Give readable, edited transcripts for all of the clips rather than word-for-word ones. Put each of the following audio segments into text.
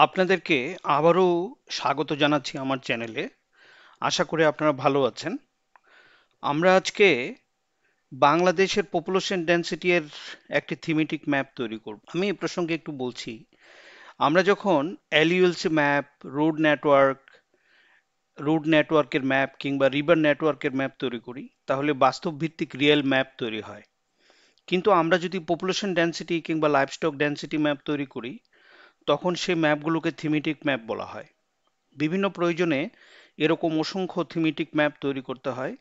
আপনাদেরকে আবারও স্বাগত জানাচ্ছি আমার চ্যানেলে। আশা করি আপনারা ভালো আছেন। আমরা আজকে বাংলাদেশের পপুলেশন ডেনসিটি এর একটি থিমেটিক ম্যাপ তৈরি করব। আমি এই প্রসঙ্গে একটু বলছি। আমরা যখন এলইউএলসি ম্যাপ, রোড নেটওয়ার্ক, রোড নেটওয়ার্কের ম্যাপ কিংবা রিভার নেটওয়ার্কের ম্যাপ তৈরি করি, তাহলে বাস্তব ভিত্তিক রিয়েল ম্যাপ তৈরি হয়। কিন্তু আমরা যদি পপুলেশন ডেনসিটি কিংবা লাইভস্টক ডেনসিটি ম্যাপ তৈরি করি, তখন সেই ম্যাপগুলোকে থিমেটিক ম্যাপ বলা হয়। বিভিন্ন প্রয়োজনে এরকম অসংখ্য থিমেটিক ম্যাপ তৈরি করতে হয়।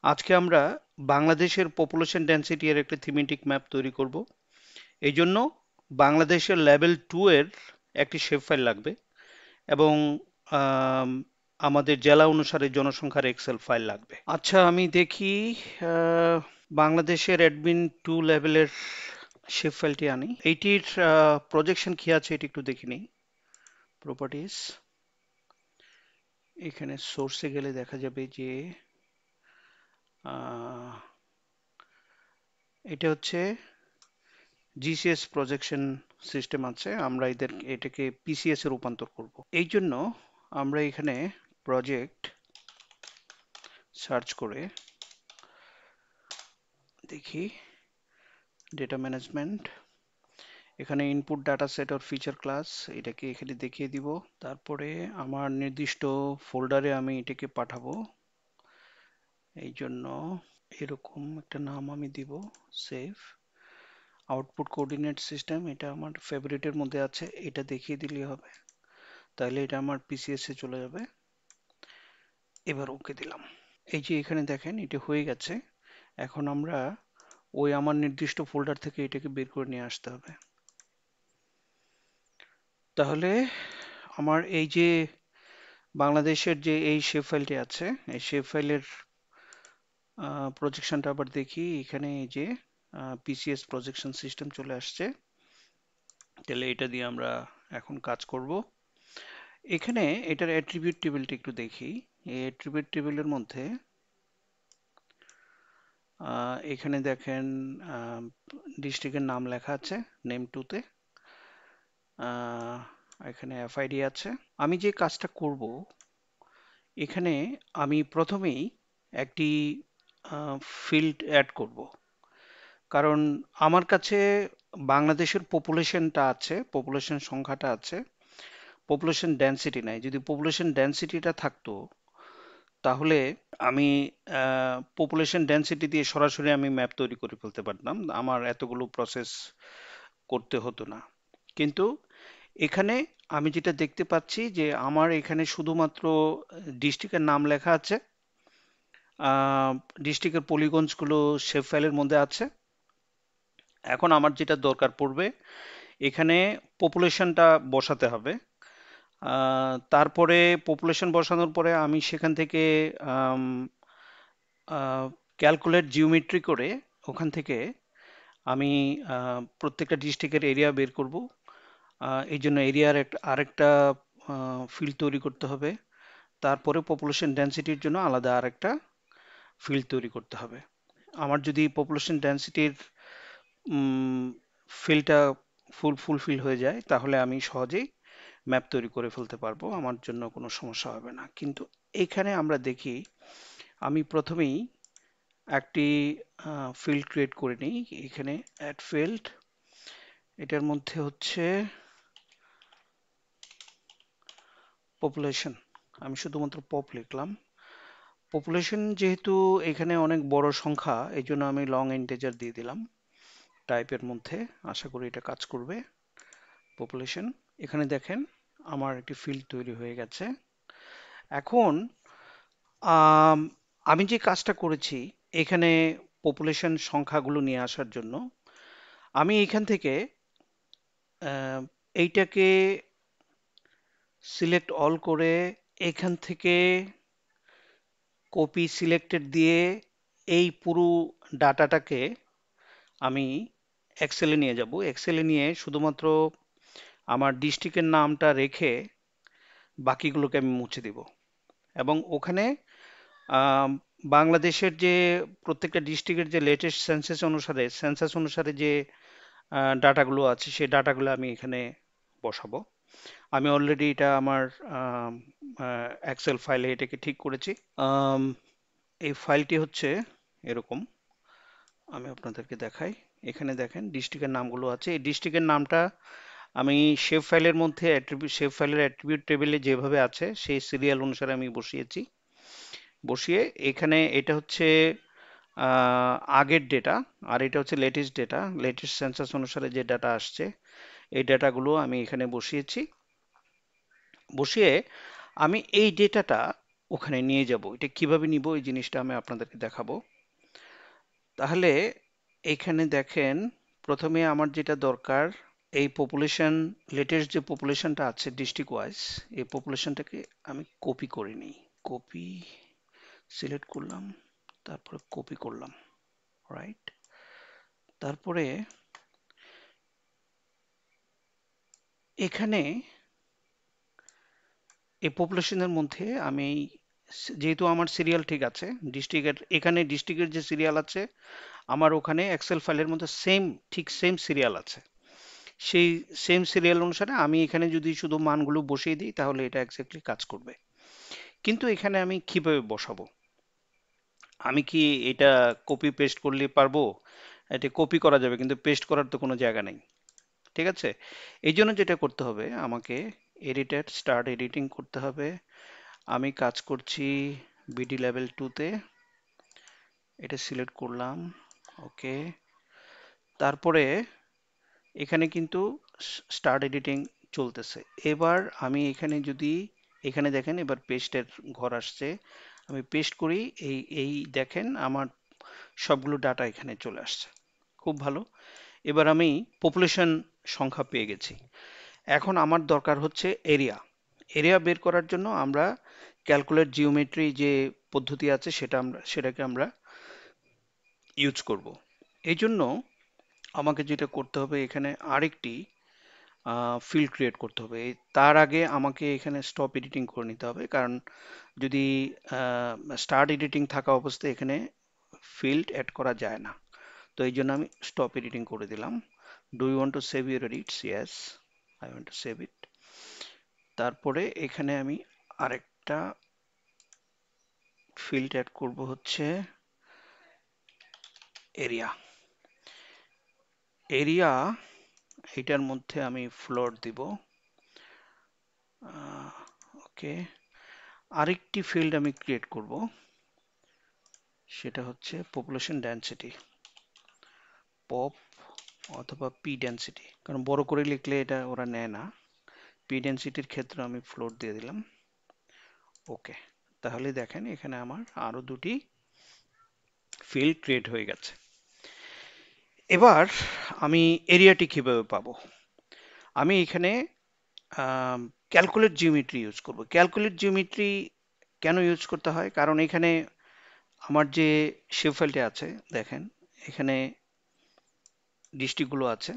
আজকে আমরা বাংলাদেশের পপুলেশন ডেনসিটি এর একটা থিমেটিক ম্যাপ তৈরি করব। এই জন্য বাংলাদেশের লেভেল 2 এর একটি শেপ ফাইল লাগবে এবং আম, আমাদের জেলা অনুসারে জনসংখ্যার এক্সেল ফাইল লাগবে। আচ্ছা, আমি দেখি আহ, বাংলাদেশের অ্যাডমিন 2 লেভেলের শেপ ফাইলটি আনি। এইটির প্রজেকশন কি আছে এটি একটু দেখে নিই। প্রপার্টিজ, এখানে সোর্সে গেলে দেখা যাবে যে আহ, এটা হচ্ছে জিসিএস প্রজেকশন সিস্টেম আছে। আমরা এটাকে পিসিএস এ রূপান্তর করব। এই জন্য আমরা এখানে প্রজেক্ট সার্চ করে দেখি ডেটা ম্যানেজমেন্ট, এখানে input data set or feature class, এটাকে এখানে দেখিয়ে দিব। তারপরে আমার নির্দিষ্ট ফোল্ডারে আমি এটাকে পাঠাবো। এই জন্য এরকম একটা নাম আমি দিব, সেভ আউটপুট কোঅর্ডিনেট সিস্টেম। এটা আমার ফেভারিটের মধ্যে আছে, এটা দেখিয়ে দিলেই হবে। তাহলে এটা আমার পিসিএস এ চলে যাবে। এবার ওকে দিলাম। এই যে এখানে দেখেন এটা হয়ে গেছে। এখন আমরা ওই আমার নির্দিষ্ট ফোল্ডার থেকে এটাকে বের করে নিয়ে আসতে হবে। তাহলে আমার এই যে বাংলাদেশের যে এই শেপ ফাইলটি আছে, এই শেপ ফাইলের প্রজেকশনটা আবার দেখি। এখানে এই যে পিসিএস প্রজেকশন সিস্টেম চলে আসছে। তাহলে এটা দিয়ে আমরা এখন কাজ করব। এখানে এটার অ্যাট্রিবিউট টেবিলটা একটু দেখি। এই অ্যাট্রিবিউট টেবিলের মধ্যে এখানে দেখেন ডিস্ট্রিক্টের নাম লেখা আছে নেম টুতে। এখানে এফআইডি আছে। আমি যে কাজটা করব, এখানে আমি প্রথমেই একটি ফিল্ড অ্যাড করব। কারণ আমার কাছে বাংলাদেশের পপুলেশনটা আছে, পপুলেশন সংখ্যাটা আছে, পপুলেশন ডেনসিটি নাই। যদি পপুলেশন ডেনসিটিটা থাকতো, তাহলে আমি পপুলেশন ডেনসিটি দিয়ে সরাসরি আমি ম্যাপ তৈরি করে ফেলতে পারতাম, আমার এতগুলো প্রসেস করতে হতো না। কিন্তু এখানে আমি যেটা দেখতে পাচ্ছি যে আমার এখানে শুধুমাত্র ডিস্ট্রিক্টের নাম লেখা আছে, ডিস্ট্রিক্টের পলিগঞ্জগুলো শেপ ফাইলের মধ্যে আছে। এখন আমার যেটা দরকার পড়বে, এখানে পপুলেশনটা বসাতে হবে। তারপরে পপুলেশন বসানোর পরে আমি সেখান থেকে ক্যালকুলেট জিওমেট্রি করে ওখান থেকে আমি প্রত্যেকটা ডিস্ট্রিক্টের এরিয়া বের করব। এই জন্য এরিয়ার আরেকটা ফিল্ড তৈরি করতে হবে। তারপরে পপুলেশন ডেনসিটির জন্য আলাদা আরেকটা ফিল্ড তৈরি করতে হবে। আমার যদি পপুলেশন ডেনসিটির ফিল্ডটা ফুলফিল হয়ে যায়, তাহলে আমি সহজেই ম্যাপ তৈরি করে ফেলতে পারবো, আমার জন্য কোনো সমস্যা হবে না। কিন্তু এখানে আমরা দেখি, আমি প্রথমেই একটি ফিল্ড ক্রিয়েট করে নিই। এখানে অ্যাড ফিল্ড, এটার মধ্যে হচ্ছে পপুলেশন। আমি শুধুমাত্র পপ লিখলাম। পপুলেশন যেহেতু এখানে অনেক বড় সংখ্যা, এই জন্য আমি লং ইন্টিজার দিয়ে দিলাম টাইপের মধ্যে। আশা করি এটা কাজ করবে। পপুলেশন, এখানে দেখেন আমার একটি ফিল্ড তৈরি হয়ে গেছে। এখন আম, আমি যে কাজটা করেছি এখানে পপুলেশন সংখ্যাগুলো নিয়ে আসার জন্য, আমি এখান থেকে এইটাকে সিলেক্ট অল করে এখান থেকে কপি সিলেক্টেড দিয়ে এই পুরো ডাটাটাকে আমি এক্সেলে নিয়ে যাব। এক্সেলে নিয়ে শুধুমাত্র আমার ডিস্ট্রিক্টের নামটা রেখে বাকিগুলোকে আমি মুছে দিব। এবং ওখানে আম, বাংলাদেশের যে প্রত্যেকটা ডিস্ট্রিক্টের যে লেটেস্ট সেন্সাস অনুসারে যে ডাটাগুলো আছে, সেই ডাটাগুলো আমি এখানে বসাবো। আমি অলরেডি এটা আমার এক্সেল ফাইলে এটাকে ঠিক করেছি। আম, এই ফাইলটি হচ্ছে এরকম, আমি আপনাদেরকে দেখাই। এখানে দেখেন ডিস্ট্রিক্টের নামগুলো আছে। এই ডিস্ট্রিক্টের নামটা আমি শেপ ফাইলের মধ্যে শেপ ফাইলের অ্যাট্রিবিউট টেবিলে যেভাবে আছে সেই সিরিয়াল অনুসারে আমি বসিয়েছি। বসিয়ে এখানে এটা হচ্ছে আগের ডেটা, আর এটা হচ্ছে লেটেস্ট ডেটা, লেটেস্ট সেন্সাস অনুসারে যে ডাটা আসছে এই ডাটাগুলো আমি এখানে বসিয়েছি। বসিয়ে আমি এই ডেটাটা ওখানে নিয়ে যাব। এটা কিভাবে নিব এই জিনিসটা আমি আপনাদেরকে দেখাবো। তাহলে এইখানে দেখেন, প্রথমে আমার যেটা দরকার, এই পপুলেশন, লেটেস্ট যে পপুলেশনটা আছে ডিস্ট্রিক্ট ওয়াইজ, এই পপুলেশনটাকে আমি কপি করে নিই। কপি, সিলেক্ট করলাম, তারপরে কপি করলাম, রাইট। তারপরে এখানে এই পপুলেশনের মধ্যে আমি যেহেতু আমার সিরিয়াল ঠিক আছে, ডিস্ট্রিক্টের এখানে ডিস্ট্রিক্টের যে সিরিয়াল আছে আমার ওখানে এক্সেল ফাইলের মধ্যে সেম, ঠিক সেম সিরিয়াল আছে। সেই সেম সিরিয়াল অনুসারে আমি এখানে যদি শুধু মানগুলো বসিয়ে দিই তাহলে এটা এক্স্যাক্টলি কাজ করবে। কিন্তু এখানে আমি কিভাবে বসাবো? আমি কি এটা কপি পেস্ট করলে পারবো? এটা কপি করা যাবে কিন্তু পেস্ট করার তো কোনো জায়গা নেই। ঠিক আছে, এই জন্য যেটা করতে হবে আমাকে এডিটেড স্টার্ট এডিটিং করতে হবে। আমি কাজ করছি বিডি লেভেল 2-তে, এটা সিলেক্ট করলাম, ওকে। তারপরে এখানে কিন্তু স্টার্ট এডিটিং চলতেছে। এবার আমি এখানে যদি, এখানে দেখেন এবার পেস্টের ঘর আসছে, আমি পেস্ট করি, এই দেখেন আমার সবগুলো ডাটা এখানে চলে আসছে। খুব ভালো। এবার আমি পপুলেশন সংখ্যা পেয়ে গেছি। এখন আমার দরকার হচ্ছে এরিয়া। এরিয়া বের করার জন্য আমরা ক্যালকুলেট জিওমেট্রি যে পদ্ধতি আছে সেটাকে আমরা ইউজ করব। এই জন্য আমাকে যেটা করতে হবে, এখানে আরেকটি ফিল্ড ক্রিয়েট করতে হবে। তার আগে আমাকে এখানে স্টপ এডিটিং করে নিতে হবে, কারণ যদি স্টার্ট এডিটিং থাকা অবস্থায় এখানে ফিল্ড অ্যাড করা যায় না। তো এই জন্য আমি স্টপ এডিটিং করে দিলাম। Do you want to save your edits? Yes, I want to save it. তারপরে এখানে আমি আরেকটা ফিল্ড অ্যাড করব, হচ্ছে এরিয়া। এরিয়া, এটার মধ্যে আমি ফ্লোট দিব, ওকে। আরেকটি ফিল্ড আমি ক্রিয়েট করব, সেটা হচ্ছে পপুলেশন ডেনসিটি, পপ অথবা পি ডেনসিটি, কারণ বড় করে লিখলে এটা ওরা নেয় না। পি ডেনসিটির ক্ষেত্রে আমি ফ্লোট দিয়ে দিলাম, ওকে। তাহলে দেখেন এখানে আমার আরো দুটি ফিল্ড ক্রিয়েট হয়ে গেছে। এবার আমি এরিয়াটি কিভাবে পাবো? আমি এখানে ক্যালকুলেট জিওমেট্রি ইউজ করব। ক্যালকুলেট জিওমেট্রি কেন ইউজ করতে হয়? কারণ এখানে আমার যে শেপ ফাইলটা আছে, দেখেন এখানে ডিস্ট্রিক্টগুলো আছে।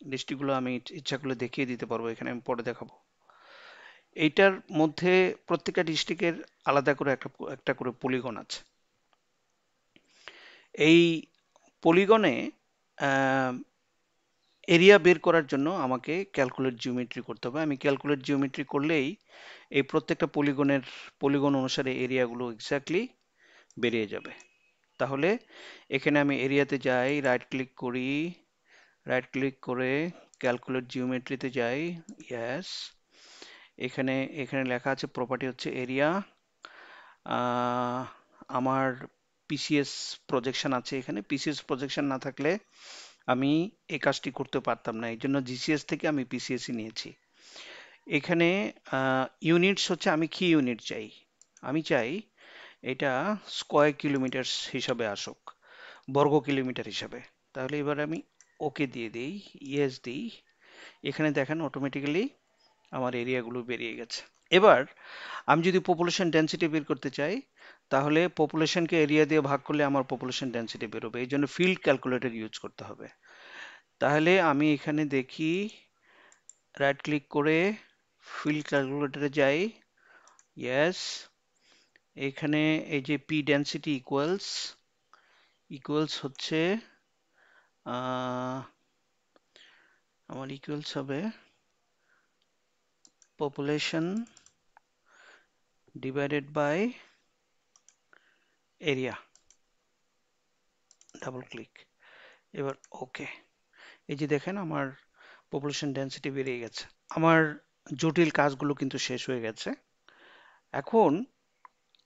ডিস্ট্রিক্টগুলো আমি ইচ্ছা করলে দেখিয়ে দিতে পারবো, এখানে আমি পরে দেখাবো। এইটার মধ্যে প্রত্যেকটা ডিস্ট্রিক্টের আলাদা করে একটা একটা করে পলিগন আছে। এই পলিগনে এরিয়া বের করার জন্য আমাকে ক্যালকুলেট জিওমেট্রি করতে হবে। আমি ক্যালকুলেট জিওমেট্রি করলেই এই প্রত্যেকটা পলিগন অনুসারে এরিয়াগুলো এক্স্যাক্টলি বেরিয়ে যাবে। তাহলে এখানে আমি এরিয়াতে যাই, রাইট ক্লিক করি, রাইট ক্লিক করে ক্যালকুলেট জিওমেট্রিতে যাই, ইয়েস। এখানে এখানে লেখা আছে প্রপার্টি হচ্ছে এরিয়া। আমার পিসিএস প্রজেকশন আছে, এখানে পিসিএস প্রজেকশন না থাকলে আমি এই কাজটি করতে পারতাম না, এই জন্য জিসিএস থেকে আমি পিসিএসই নিয়েছি। এখানে ইউনিটস হচ্ছে আমি কি ইউনিট চাই, আমি চাই এটা স্কয়ার কিলোমিটার হিসাবে আসুক, বর্গ কিলোমিটার হিসাবে। তাহলে এবার আমি ওকে দিয়ে দিই, ইয়েস দিই। এখানে দেখেন অটোমেটিক্যালি আমার এরিয়াগুলো বেরিয়ে গেছে। এবার আমি যদি পপুলেশন ডেন্সিটি বের করতে চাই, তাহলে পপুলেশনকে এরিয়া দিয়ে ভাগ করলে আমার পপুলেশন ডেন্সিটি বেরোবে, এই জন্য ফিল্ড ক্যালকুলেটর ইউজ করতে হবে। তাহলে আমি এখানে দেখি, রাইট ক্লিক করে ফিল্ড ক্যালকুলেটরে যাই, ইয়েস। এখানে এই যে পি ডেন্সিটি ইকুয়ালস, ইকুয়ালস হচ্ছে আমার ইকুয়ালস হবে population divided by area, double click. এবার ওকে, এই যে দেখেন আমার পপুলেশন ডেন্সিটি বেরিয়ে গেছে। আমার জটিল কাজগুলো কিন্তু শেষ হয়ে গেছে। এখন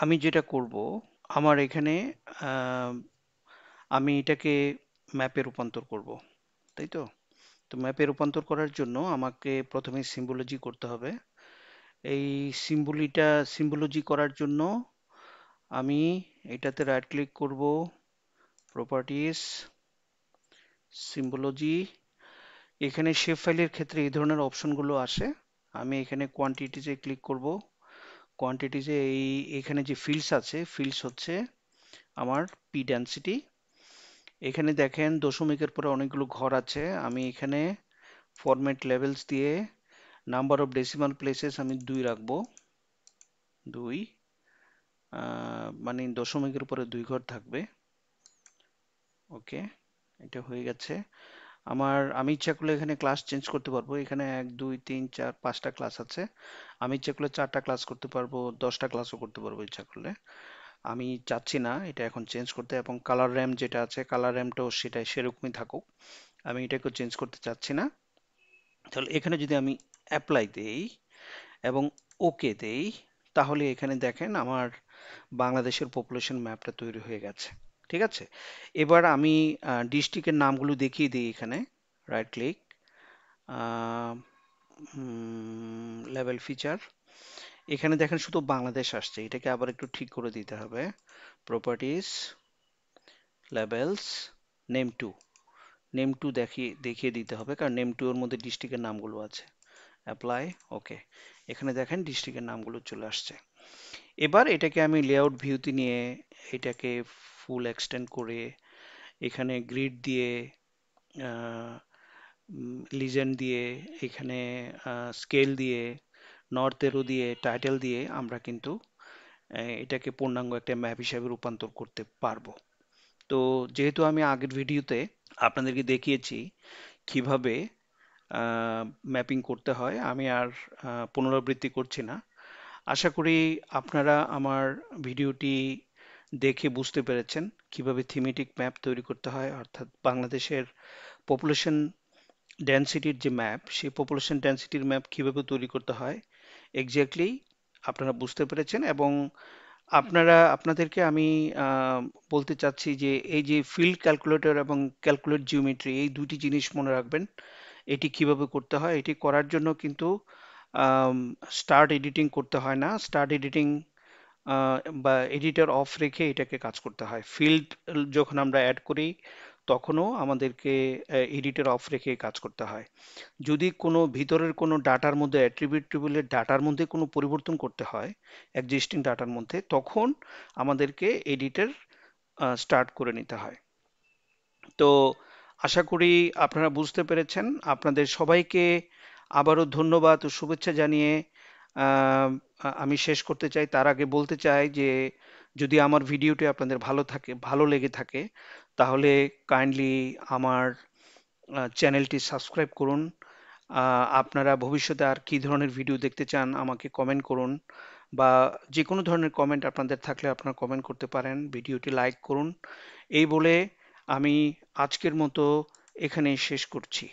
আমি যেটা করব, আমার এখানে আহ, আমি এটাকে ম্যাপে রূপান্তর করব, তাই তো? তো ম্যাপে রূপান্তর করার জন্য আমাকে প্রথমে সিম্বলজি করতে হবে। এই সিম্বলজি করার জন্য আমি এটাতে রাইট ক্লিক করব, প্রপার্টিজ, সিম্বলজি। এখানে শেপ ফাইলের ক্ষেত্রে এই ধরনের অপশনগুলো আসে। আমি এখানে কোয়ান্টিটিজে ক্লিক করব। কোয়ান্টিটিজে এখানে যে ফিল্ডস আছে, ফিল্ডস হচ্ছে আমার পি ডেন্সিটি। এখানে দেখেন দশমিকের পরে অনেকগুলো ঘর আছে। আমি এখানে ফরম্যাট লেভেলস দিয়ে নাম্বার অফ ডেসিমাল প্লেসেস আমি 2 রাখবো। 2 মানে দশমিকের উপরে 2 ঘর থাকবে। ওকে, এটা হয়ে গেছে। আমি ইচ্ছা করলে এখানে ক্লাস চেঞ্জ করতে পারবো। এখানে 1 2 3 4 5টা ক্লাস আছে। আমি ইচ্ছা করলে 4টা ক্লাস করতে পারবো, 10টা ক্লাসও করতে পারবো ইচ্ছা করলে। আমি চাচ্ছি না এটা এখন চেঞ্জ করতে, এবং কালার র্যাম যেটা আছে কালার র্যামটাও সেটাই সেরকমই থাকুক। আমি এটাকেও চেঞ্জ করতে চাচ্ছি না। তাহলে এখানে যদি আমি অ্যাপ্লাই দেই এবং ওকে দেই, তাহলে এখানে দেখেন আমার বাংলাদেশের পপুলেশন ম্যাপটা তৈরি হয়ে গেছে। ঠিক আছে, এবার আমি ডিস্ট্রিক্টের নামগুলো দেখিয়ে দিই। এখানে রাইট ক্লিক, লেভেল ফিচার, এখানে দেখেন শুধু বাংলাদেশ আসছে। এটাকে আবার একটু ঠিক করে দিতে হবে। Properties, levels, name two, name two দেখিয়ে দিতে হবে, কারণ নেম টু এর মধ্যে ডিস্ট্রিক্টের নামগুলো আছে। অ্যাপ্লাই, ওকে, এখানে দেখেন ডিস্ট্রিক্টের নামগুলো চলে আসছে। এবার এটাকে আমি লেআউট ভিউতে নিয়ে এটাকে ফুল এক্সটেন্ড করে এখানে গ্রিড দিয়ে, লিজেন্ড দিয়ে, এখানে স্কেল দিয়ে, নর্থ এরো দিয়ে, টাইটেল দিয়ে আমরা কিন্তু এটাকে পূর্ণাঙ্গ একটা ম্যাপ হিসাবে রূপান্তর করতে পারবো। তো যেহেতু আমি আগের ভিডিওতে আপনাদেরকে দেখিয়েছি কিভাবে ম্যাপিং করতে হয়, আমি আর পুনরাবৃত্তি করছি না। আশা করি আপনারা আমার ভিডিওটি দেখে বুঝতে পেরেছেন কিভাবে থিমেটিক ম্যাপ তৈরি করতে হয়, অর্থাৎ বাংলাদেশের পপুলেশন ডেনসিটির যে ম্যাপ, সেই পপুলেশন ডেনসিটির ম্যাপ কিভাবে তৈরি করতে হয় এক্স্যাক্টলি আপনারা বুঝতে পেরেছেন। এবং আপনাদেরকে আমি আহ, বলতে চাচ্ছি যে এই যে ফিল্ড ক্যালকুলেটর এবং ক্যালকুলেট জিওমেট্রি, এই দুটি জিনিস মনে রাখবেন। এটি কিভাবে করতে হয়, এটি করার জন্য কিন্তু স্টার্ট এডিটিং করতে হয় না। স্টার্ট এডিটিং বা এডিটর অফ রেখে এটাকে কাজ করতে হয়। ফিল্ড যখন আমরা অ্যাড করি তখনও আমাদেরকে এডিটর অফ রেখে কাজ করতে হয়। যদি কোনো ভিতরের কোনো ডাটার মধ্যে, অ্যাট্রিবিউট টেবিলের ডাটার মধ্যে কোনো পরিবর্তন করতে হয় এক্সিস্টিং ডাটার মধ্যে, তখন আমাদেরকে এডিটর স্টার্ট করে নিতে হয়। তো আশা করি আপনারা বুঝতে পেরেছেন। আপনাদের সবাইকে আবারও ধন্যবাদ ও শুভেচ্ছা জানিয়ে আহ, আমি শেষ করতে চাই। তার আগে বলতে চাই যে যদি আমার ভিডিওটি আপনাদের ভালো লেগে থাকে, তাহলে কাইন্ডলি আমার চ্যানেলটি সাবস্ক্রাইব করুন। আপনারা ভবিষ্যতে আর কি ধরনের ভিডিও দেখতে চান আমাকে কমেন্ট করুন, বা যে কোনো ধরনের কমেন্ট আপনাদের থাকলে আপনারা কমেন্ট করতে পারেন। ভিডিওটি লাইক করুন। এই বলে আমি আজকের মতো এখানেই শেষ করছি।